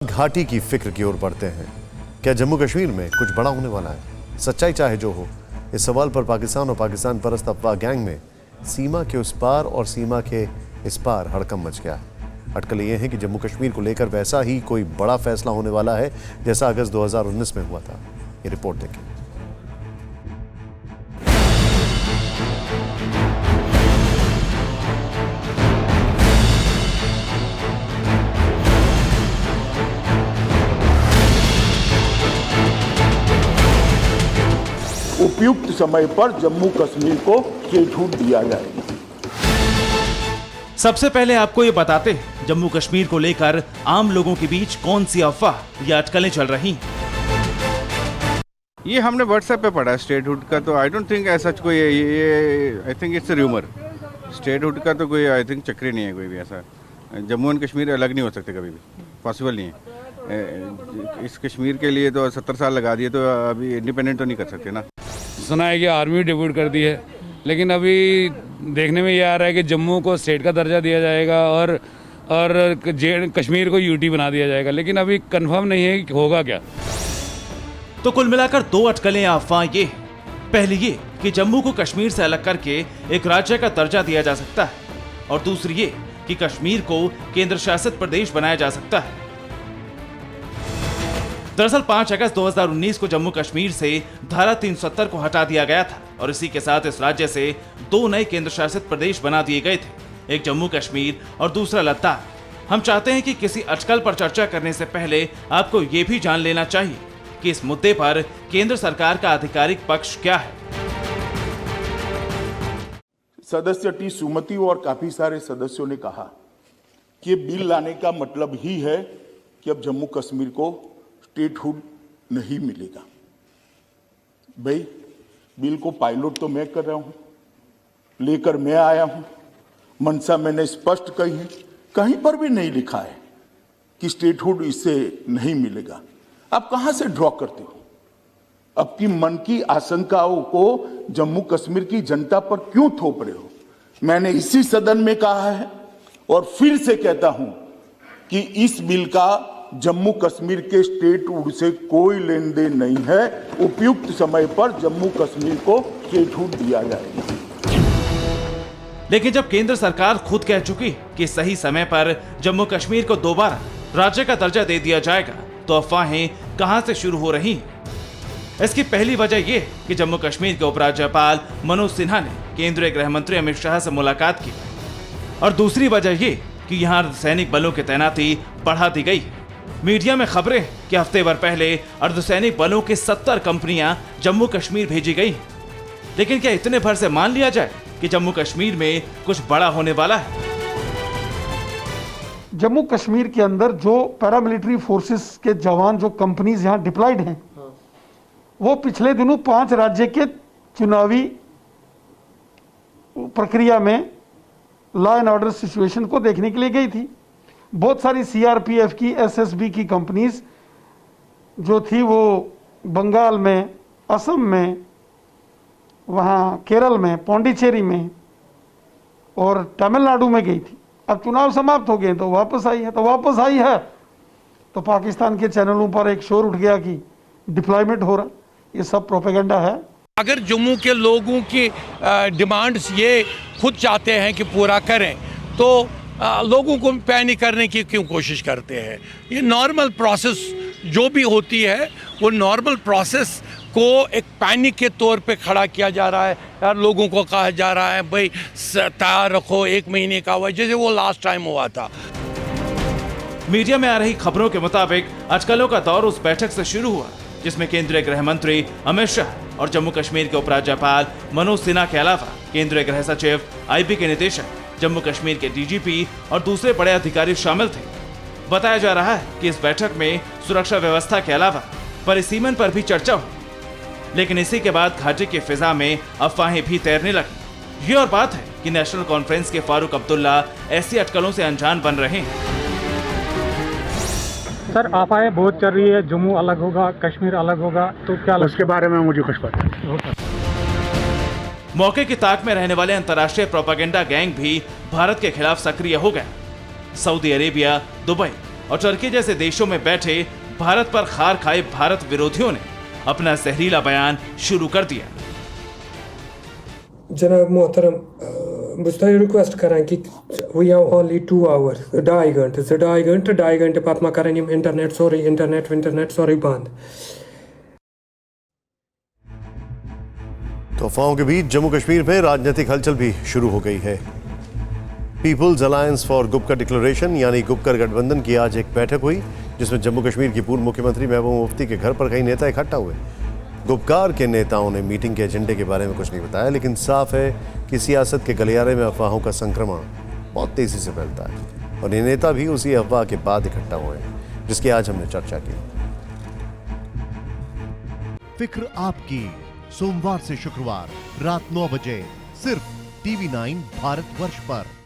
घाटी की फिक्र की ओर बढ़ते हैं। क्या जम्मू कश्मीर में कुछ बड़ा होने वाला है? सच्चाई चाहे जो हो, इस सवाल पर पाकिस्तान और पाकिस्तान परस्त अफवाह गैंग में सीमा के उस पार और सीमा के इस पार हड़कंप मच गया है। अटकलें ये हैं कि जम्मू कश्मीर को लेकर वैसा ही कोई बड़ा फैसला होने वाला है जैसा अगस्त 2019 में हुआ था। ये रिपोर्ट देखें। उपयुक्त समय पर जम्मू कश्मीर को स्टेटहुड दिया जाएगा। सबसे पहले आपको ये बताते हैं जम्मू कश्मीर को लेकर आम लोगों के बीच कौन सी अफवाह या अटकलें चल रही हैं। ये हमने व्हाट्सएप पे पढ़ा स्टेटहुड का, तो आई डोंट थिंक ऐसा कोई ये I think it's rumour. Statehood का तो कोई आई थिंक चक्री नहीं है कोई भी ऐसा। जम्मू एंड कश्मीर अलग नहीं हो सकते कभी भी, पॉसिबल नहीं है। इस कश्मीर के लिए तो 70 साल लगा दिए, तो अभी इंडिपेंडेंट तो नहीं कर सकते ना। सुना है कि आर्मी डिप्यूट कर दी है, लेकिन अभी देखने में ये आ रहा है कि जम्मू को स्टेट का दर्जा दिया जाएगा और कश्मीर को यूटी बना दिया जाएगा, लेकिन अभी कंफर्म नहीं है कि होगा क्या। तो कुल मिलाकर दो अटकलें या अफवाह ये हैं। पहली ये कि जम्मू को कश्मीर से अलग करके एक राज्य का दर्जा दिया जा सकता है, और दूसरी ये कि कश्मीर को केंद्र शासित प्रदेश बनाया जा सकता है। दरअसल 5 अगस्त 2019 को जम्मू कश्मीर से धारा 370 को हटा दिया गया था और इसी के साथ इस राज्य से दो नए केंद्र शासित प्रदेश बना दिए गए थे, एक जम्मू कश्मीर और दूसरा लद्दाख। हम चाहते हैं कि किसी अटकल पर चर्चा करने से पहले आपको ये भी जान लेना चाहिए कि इस मुद्दे पर केंद्र सरकार का आधिकारिक पक्ष क्या है। सदस्य टी सुमति और काफी सारे सदस्यों ने कहा कि बिल लाने का मतलब ही है कि अब जम्मू कश्मीर को स्टेटहुड नहीं मिलेगा। भाई, बिल को पायलट तो मैं कर रहा हूं, लेकर मैं आया हूं। मंशा मैंने स्पष्ट कही है, कहीं पर भी नहीं लिखा है कि स्टेटहुड इससे नहीं मिलेगा। आप कहां से ड्रॉ करते हो? आपकी मन की आशंकाओं को जम्मू कश्मीर की जनता पर क्यों थोप रहे हो? मैंने इसी सदन में कहा है और फिर से कहता हूं कि इस बिल का जम्मू कश्मीर के स्टेटहुड से कोई लेन देन नहीं है। उपयुक्त समय पर जम्मू कश्मीर को स्टेटहुड दिया जाएगा। लेकिन जब केंद्र सरकार खुद कह चुकी कि सही समय पर जम्मू कश्मीर को दोबारा राज्य का दर्जा दे दिया जाएगा, तो अफवाहें कहां से शुरू हो रही हैं? इसकी पहली वजह यह कि जम्मू कश्मीर के उपराज्यपाल मनोज सिन्हा ने केंद्रीय गृह मंत्री अमित शाह से मुलाकात की, और दूसरी वजह यह कि यहां सैनिक बलों की तैनाती बढ़ा दी गई। मीडिया में खबरें कि हफ्ते भर पहले अर्धसैनिक बलों की 70 कंपनियां जम्मू कश्मीर भेजी गई। लेकिन क्या इतने भर से मान लिया जाए कि जम्मू कश्मीर में कुछ बड़ा होने वाला है? जम्मू कश्मीर के अंदर जो पैरामिलिट्री फोर्सेस के जवान, जो कंपनीज यहाँ डिप्लॉयड हैं, वो पिछले दिनों 5 राज्य के चुनावी प्रक्रिया में लॉ एंड ऑर्डर सिचुएशन को देखने के लिए गई थी। बहुत सारी सीआरपीएफ की, एसएसबी की कंपनीज जो थी वो बंगाल में, असम में, वहाँ केरल में, पौंडीचेरी में और तमिलनाडु में गई थी। अब चुनाव समाप्त हो गए तो वापस आई है। तो पाकिस्तान के चैनलों पर एक शोर उठ गया कि डिप्लॉयमेंट हो रहा। ये सब प्रोपेगेंडा है। अगर जम्मू के लोगों की डिमांड्स ये खुद चाहते हैं कि पूरा करें, तो लोगों को पैनिक करने की क्यों कोशिश करते हैं? ये नॉर्मल प्रोसेस जो भी होती है, वो नॉर्मल प्रोसेस को एक पैनिक के तौर पे खड़ा किया जा रहा है। यार, लोगों को कहा जा रहा है भाई तैयार रखो, 1 महीने का हुआ, जैसे वो लास्ट टाइम हुआ था। मीडिया में आ रही खबरों के मुताबिक अटकलों का दौर उस बैठक से शुरू हुआ जिसमें केंद्रीय गृह मंत्री अमित शाह और जम्मू कश्मीर के उपराज्यपाल मनोज सिन्हा के अलावा केंद्रीय गृह सचिव, आईबी के निदेशक, जम्मू कश्मीर के डीजीपी और दूसरे बड़े अधिकारी शामिल थे। बताया जा रहा है कि इस बैठक में सुरक्षा व्यवस्था के अलावा परिसीमन पर भी चर्चा हुई। लेकिन इसी के बाद घाटी की फिजा में अफवाहें भी तैरने लगी। ये और बात है कि नेशनल कॉन्फ्रेंस के फारूक अब्दुल्ला ऐसी अटकलों से अनजान बन रहे हैं। सर, अफवाहें बहुत चल रही है, जम्मू अलग होगा, कश्मीर अलग होगा, तो क्या उसके बारे में मुझे कुछ पता नहीं। मौके की ताक में रहने वाले अंतर्राष्ट्रीय प्रोपेगेंडा गैंग भी भारत के खिलाफ सक्रिय हो गए। सऊदी अरेबिया, दुबई और टर्की जैसे देशों में बैठे भारत पर खार खाए भारत विरोधियों ने अपना जहरीला बयान शुरू कर दिया। जनाब मोहतरम, बस रिक्वेस्ट करें कि वी हैव ओनली 2 आवर्स, 2.5 घंटे पत मा करें इंटरनेट सोरी बंद। तो अफवाहों के बीच जम्मू कश्मीर में राजनीतिक हलचल भी शुरू हो गई है। People's Alliance for Gupkar Declaration यानी गुपकर गठबंधन की आज एक बैठक हुई, जिसमें जम्मू कश्मीर की पूर्व मुख्यमंत्री महबूबा मुफ्ती के घर पर कई नेता इकट्ठा हुए। गुपकार के नेताओं ने मीटिंग के एजेंडे के बारे में कुछ नहीं बताया, लेकिन साफ है कि सियासत के गलियारे में अफवाहों का संक्रमण बहुत तेजी से फैलता है और ये नेता भी उसी अफवाह के बाद इकट्ठा हुए हैं जिसकी आज हमने चर्चा की। फिक्र आपकी, सोमवार से शुक्रवार रात 9 बजे सिर्फ TV9 भारतवर्ष पर।